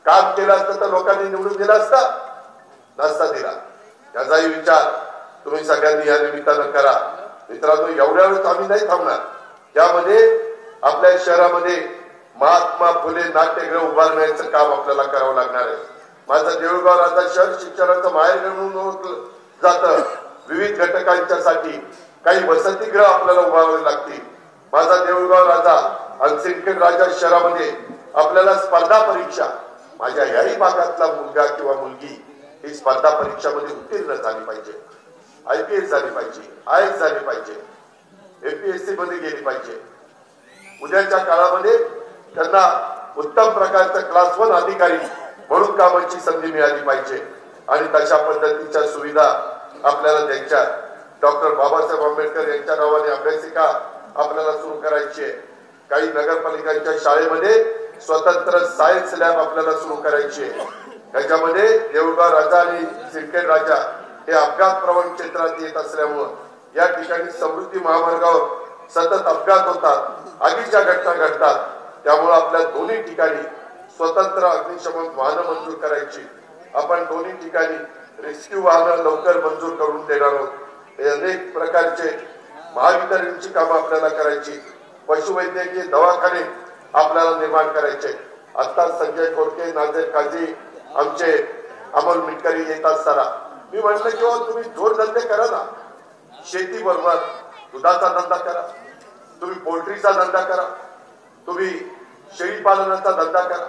[SPEAKER 1] काम केलं असतं तर लोकांनी निवडून दिला असता, नसता दिला. याचाही विचार तुम्ही सगळ्यांनी या निमित्तानं करा. मित्रांनो, एवढ्या वेळेस आम्ही नाही थांबणार. त्यामध्ये आपल्या शहरामध्ये महात्मा फुले नाट्यगृह उभारण्याचं काम आपल्याला करावं लागणार आहे. माझं देऊळगाव राजा शहर शिक्षणाचं माहेर म्हणून ओळखलं जातं. विविध घटकांच्यासाठी काही वसतिगृह आपल्याला उभारावे लागतील. माझा देऊळगाव राजा आणि सिंदखेड राजा शहरामध्ये आपल्याला स्पर्धा परीक्षा, माझ्या याही भागातला मुलगा किंवा मुलगी ही स्पर्धा परीक्षामध्ये उत्तीर्ण झाली पाहिजे. IPS झाली पाहिजे, IAS झाली पाहिजे, APSC मध्ये गेली पाहिजे. उद्याच्या काळामध्ये त्यांना उत्तम प्रकारचा क्लास 1 अधिकारी म्हणून कामाची संधी मिळाली पाहिजे. आणि तशा पद्धतीच्या सुविधा आपल्याला द्यायच्या. डॉक्टर बाबासाहेब आंबेडकर यांच्या नावाने अभ्यासिका आपल्याला सुरू करायची आहे. काही नगरपालिकांच्या शाळेमध्ये स्वतंत्र सायन्स लॅब आपल्याला सुरू करायची आहे. त्याच्यामध्ये देऊळगाव राजा आणि सिंदखेड राजा हे अपघात प्रवण क्षेत्रात येत असल्यामुळं या ठिकाणी समृद्धी महामार्गावर सतत अपघात होतात, आगीच्या घटना घडतात. त्यामुळे आपल्या दोन्ही ठिकाणी स्वतंत्र अग्निशमन वाहनं मंजूर करायची. आपण दोन्ही ठिकाणी रेस्क्यू वाहनं लवकर मंजूर करून देणार आहोत. अनेक प्रकारचे महावितरणची कामं आपल्याला करायची. पशुवैद्यकीय दवाखाने आपल्याला निर्माण करायचे. आता संजय खोडके, नाझीर काझी, आमचे अमोल मिटकरी येत असताना मी म्हटलं की तुम्ही जोडधंदे करा ना. शेती बरोबर दुधाचा धंदा करा, तुम्ही पोल्ट्रीचा धंदा करा, तुम्ही शेळी पालनाचा धंदा करा.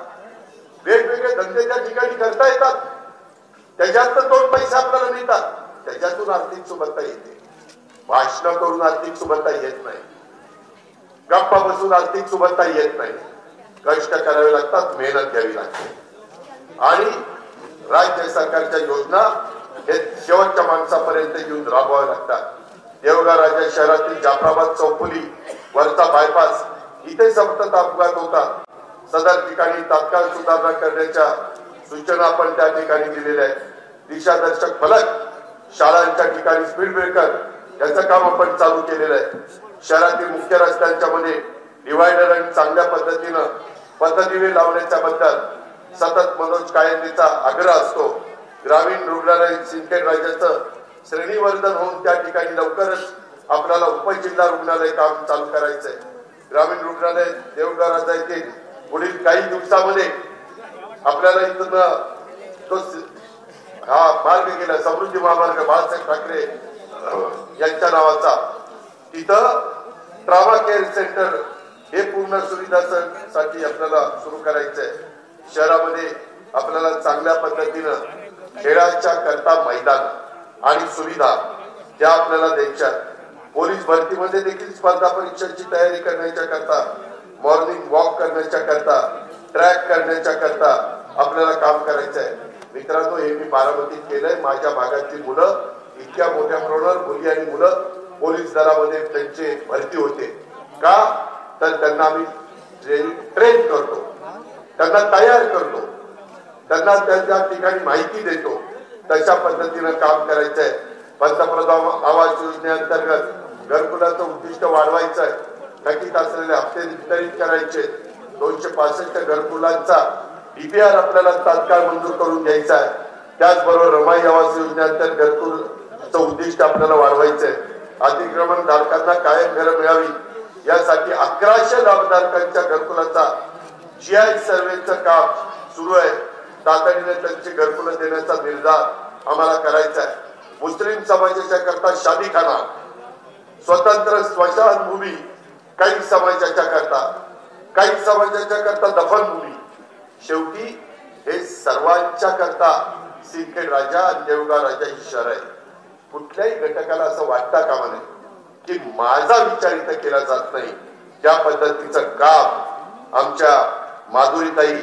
[SPEAKER 1] वेगवेगळे धंदे त्या ठिकाणी करता येतात. त्याच्यात 2 पैसे आपल्याला मिळतात. त्याच्यातून आर्थिक सुबत्ता येते. भाषण करून आर्थिक सुबत्ता येत नाही. गप्पा बसून आर्थिक सुबत्ता येत नाही. कष्ट करावे लागतात, मेहनत घ्यावी लागते. आणि राज्य सरकारच्या योजना हे शेवटच्या माणसापर्यंत येऊन राबवाव्या लागतात. देऊळगाव राजा शहरातील जाफराबाद चौफुली वरचा बायपास इथे सतत अपघात होतात. सदर ठिकाणी तात्काळ सुधारणा करण्याच्या सूचना आपण त्या ठिकाणी दिलेल्या आहेत. दिशादर्शक फलक, शाळांच्या ठिकाणी स्पीड ब्रेकर याचं काम आपण चालू केलेलं आहे. शहरातील मुख्य रस्त्यांच्या मध्ये डिवायडर आणि चांगल्या पद्धतीनं पद्धतीने लावण्याच्या बद्दल सतत मनोज कायदेचा आग्रह असतो. ग्रामीण रुग्णालय सिंदखेड राजाचं श्रेणीवर्धन होऊन त्या ठिकाणी लवकरच आपल्याला उपजिल्हा रुग्णालय काम चालू करायचंय. ग्रामीण रुग्णालय देऊळगाव राजा येथे पुढील काही दिवसामध्ये आपल्याला इथून हा मार्ग गेला, समृद्धी महामार्ग बाळासाहेब ठाकरे यांच्या नावाचा, तिथं ट्रॉमा केअर सेंटर हे पूर्ण सुविधासाठी आपल्याला सुरू करायचंय. शहरामध्ये आपल्याला चांगल्या पद्धतीनं खेळाच्या करता मैदान आणि सुविधा त्या आपल्याला द्यायच्या. पोलीस भरतीमध्ये देखील स्पर्धा परीक्षांची तयारी करण्याच्या करता, मॉर्निंग वॉक करण्याच्या करता ट्रॅक करण्याच्या करता आपल्याला काम करायचं आहे. मित्रांनो, हे मी बारामतीत केलंय. माझ्या भागातली मुलं इतक्या मोठ्या प्रमाणावर मुली आणि मुलं पोलीस दलामध्ये त्यांचे भरती होते का, तर त्यांना आम्ही ट्रेन करतो, त्यांना तयार करतो, त्यांना त्यांच्या ठिकाणी माहिती देतो. तशा पद्धतीनं काम करायचंय. पंतप्रधान आवास योजनेअंतर्गत घरकुलाचं उद्दिष्ट वाढवायचं आहे. थकीत असलेले हप्ते वितरित करायचे. 265 घरकुलांचा डीपीआर आपल्याला तात्काळ मंजूर करून घ्यायचा आहे. त्याचबरोबर रमाई आवास योजनेअंतर्गत घरकुलचं उद्दिष्ट आपल्याला वाढवायचंय. अतिक्रमण धारकांना कायम घरं मिळावी यासाठी 1100 लाभधारकांच्या घरकुलाचा जीआय सर्वेचं काम सुरू आहे. तातडीने त्यांची घरकुलं देण्याचा निर्धार आम्हाला करायचा आहे. मुस्लिम समाजाच्या करता शादीखाना, स्वतंत्र स्मशानभूमी, काही समाजाच्या करता, काही समाजाच्या करता दफनभूमी. शेवटी हे सर्वांच्या करता सिंदखेड राजा आणि देऊळगाव राजा ही शहर आहे. कुठल्याही घटकाला असं वाटता कामा नये की माझा विचार इथं केला जात नाही. त्या पद्धतीचं काम आमच्या माधुरीताई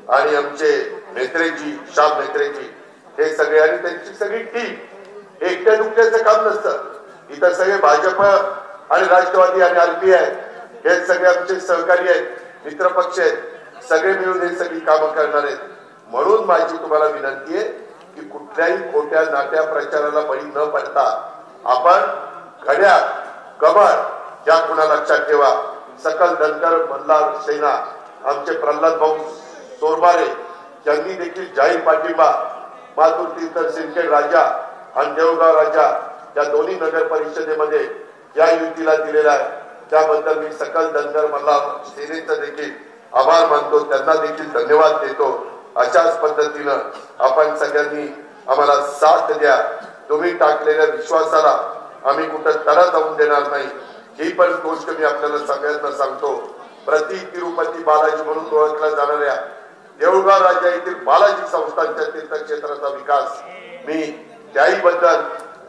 [SPEAKER 1] आणि आमचे नेत्रेजी, श्याम नेत्रेजी, हे सगळे आणि त्यांची सगळी टीम, एकट्या दुकट्याचं काम नसतं. इथं सगळे भाजप आणि राष्ट्रवादी आणि आरपीआय हे सगळे आमचे सहकारी आहेत, मित्रपक्ष आहेत. सगळे मिळून हे सगळी कामं करणार आहेत. म्हणून माझी तुम्हाला विनंती आहे की कुठल्याही खोट्या नाट्या प्रचाराला बळी न पडता आपण घड्याळ, कमळ या कुणा लक्षात ठेवा. सकल धनगर मल्हार सेना, आमचे प्रल्हाद भाऊ सोरबारे यांनी देखील जाहीर पाठिंबा मातूर तीर्थ सिंदखेड राजा आणि देऊळगाव राजा या दोन्ही नगर परिषदेमध्ये या युतीला दिलेला आहे. त्याबद्दल मी सकल धनगर मल्हार सेनेचं देखील आभार मानतो, त्यांना देखील धन्यवाद देतो. अशाच पद्धतीनं आपण सगळ्यांनी आम्हाला साथ द्या. तुम्ही टाकलेल्या विश्वासाला आम्ही कुठं तडा जाऊन देणार नाही. ही पण गोष्ट मी आपल्याला सगळ्यांना सांगतो. प्रति तिरुपती बालाजी म्हणून ओळखल्या जाणाऱ्या देऊळगाव राजा येथील बालाजी संस्थांच्या तीर्थक्षेत्राचा विकास मी त्याही बद्दल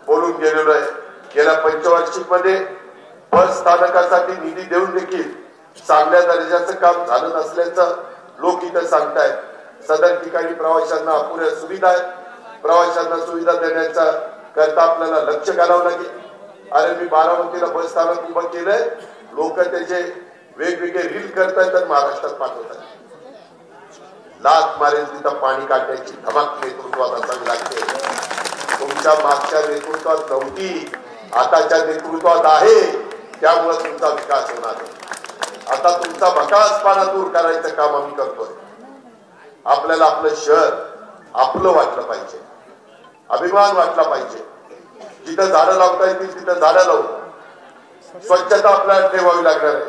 [SPEAKER 1] बोलून गेलेलो आहे. गेल्या पंचवार्षिक मध्ये बस स्थानकासाठी निधी देऊन देखील चांगल्या दर्जाचं काम झालं नसल्याचं लोक इथं सांगतायत. सदर ठिकाणी प्रवाशांना अपुऱ्या सुविधा आहेत. प्रवाशांना सुविधा देण्याचा करता आपल्याला लक्ष घालावं लागेल. अरे मी बारामतीला बस स्थानक उभं केलंय, लोक त्याचे वेगवेगळे रील करतायत आणि महाराष्ट्रात पाठवतात. लाख मारेल तिथं पाणी काढण्याची धमक नेतृत्वात असावी लागते. तुमच्या मागच्या नेतृत्वात नव्हती, आताच्या नेतृत्वात आहे. त्यामुळे तुमचा विकास होणार आहे. आता तुमचा भकासपणा दूर करायचं काम आम्ही करतोय. आपल्याला आपलं शहर आपलं वाटलं पाहिजे, अभिमान वाटला पाहिजे. जिथं झाडं लावता येतील तिथं झाडं लावू. स्वच्छता आपल्याला ठेवावी लागणार आहे.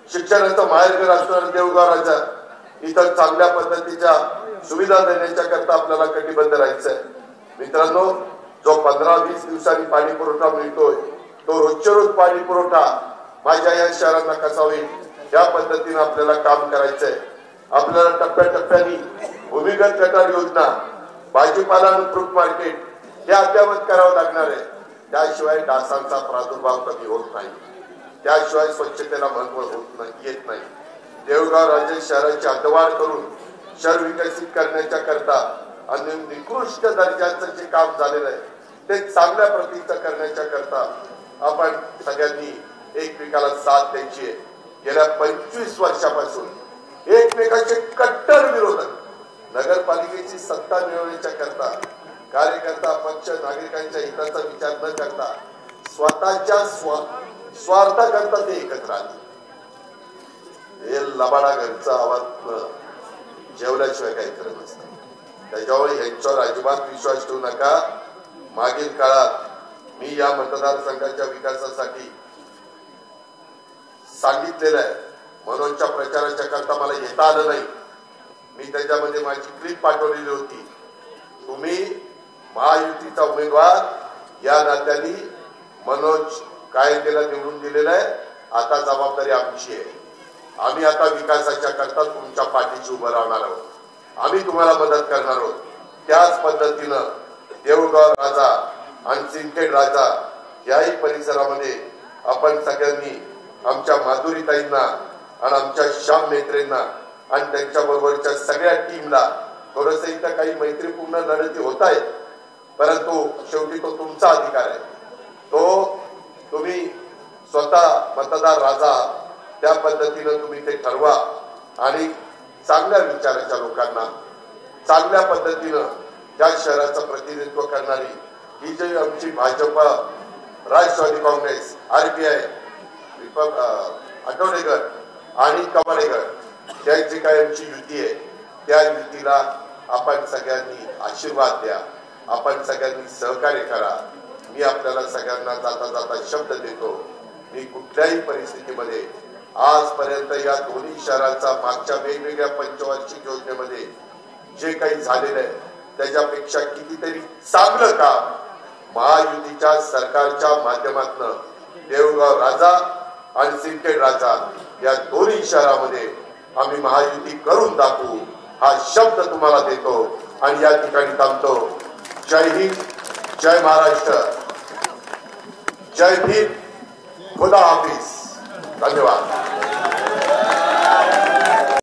[SPEAKER 1] शिक्षणाचं माहेरघर असणारं देऊळगाव राजा इथं चांगल्या पद्धतीच्या सुविधा देण्याच्या करता आपल्याला कटिबद्ध राहायचं आहे. मित्रांनो, जो 15-20 दिवसांनी पाणी पुरवठा मिळतोय तो रोजच्या रोज पाणी पुरवठा माझ्या या शहरांना कसा होईल या पद्धतीने आपल्याला काम करायचंय. आपल्याला टप्प्याटप्प्याने भूमिगत गटार योजना, भाजीपाला आणि फ्रूट मार्केट हे अद्यावत करावं लागणार आहे. त्याशिवाय डासांचा प्रादुर्भाव कमी होत नाही. त्याशिवाय स्वच्छतेला महत्व येत नाही. देऊळगाव राजे शहराची हद्दवाढ करून शहर विकसित करण्याच्या करता आणि निकृष्ट दर्जाचं जे काम झालेलं आहे ते चांगल्या प्रतीचं करण्याच्या करता आपण सगळ्यांनी एकमेकाला साथ द्यायची आहे. गेल्या 25 वर्षापासून एकमेकाचे कट्टर विरोधक नगरपालिकेची सत्ता मिळवण्याच्या करता कार्यकर्ता पक्ष नागरिकांच्या हिताचा विचार न करता स्वतःच्या स्वार्थाकरता ते एकत्र आले. हे लबाडा घरचा आवाज जेवल्याशिवाय काही खरं नसतं. त्याच्यामुळे यांच्यावर अजिबात विश्वास ठेवू नका. मागील काळात मी या मतदारसंघाच्या विकासासाठी सांगितलेलं आहे. मनोजच्या प्रचाराच्या करता मला येता आलं नाही. मी त्याच्यामध्ये माझी क्लिप पाठवलेली होती. तुम्ही महायुतीचा उमेदवार या नात्याने मनोज कायदेला निवडून दिलेला आहे. आता जबाबदारी आमची आहे. आम्ही आता विकासाच्या करता तुमच्या पाठीशी उभं राहणार आहोत. आम्ही तुम्हाला मदत करणार आहोत. त्याच पद्धतीनं देऊळगाव राजा आणि सिंदखेड राजा याही परिसरामध्ये आपण सगळ्यांनी आमच्या माधुरीताईंना आणि आमच्या श्याम नेत्रेंना आणि त्यांच्याबरोबरच्या सगळ्या टीमला थोडस इथं काही मैत्रीपूर्ण लढती होत आहेत, परंतु शेवटी तो तुमचा अधिकार आहे, तो तुम्ही स्वतः मतदार राजा, त्या पद्धतीनं तुम्ही ते ठरवा आणि चांगल्या विचाराच्या लोकांना चांगल्या पद्धतीनं त्या शहराचं प्रतिनिधित्व करणारी ही जी आमची भाजप, राष्ट्रवादी काँग्रेस, RPI, आठवडेगड आणि कमाडेगड या जी काही आमची युती आहे त्या युतीला आपण सगळ्यांनी आशीर्वाद द्या, आपण सगळ्यांनी सहकार्य करा. मी आपल्याला सगळ्यांना जाता जाता शब्द देतो, मी कुठल्याही परिस्थितीमध्ये आजपर्यंत या दोन्ही शहरांचा मागच्या वेगवेगळ्या पंचवार्षिक योजनेमध्ये जे काही झालेलं आहे त्याच्यापेक्षा कितीतरी चांगलं काम महायुतीच्या सरकारच्या माध्यमातून देऊळगाव राजा आणि सिंदखेड राजा या दोन्ही शहरामध्ये आम्ही महायुती करून दाखवू हा शब्द तुम्हाला देतो आणि या ठिकाणी थांबतो. जय हिंद, जय महाराष्ट्र, जय भीम, खुदा हाफिज, धन्यवाद.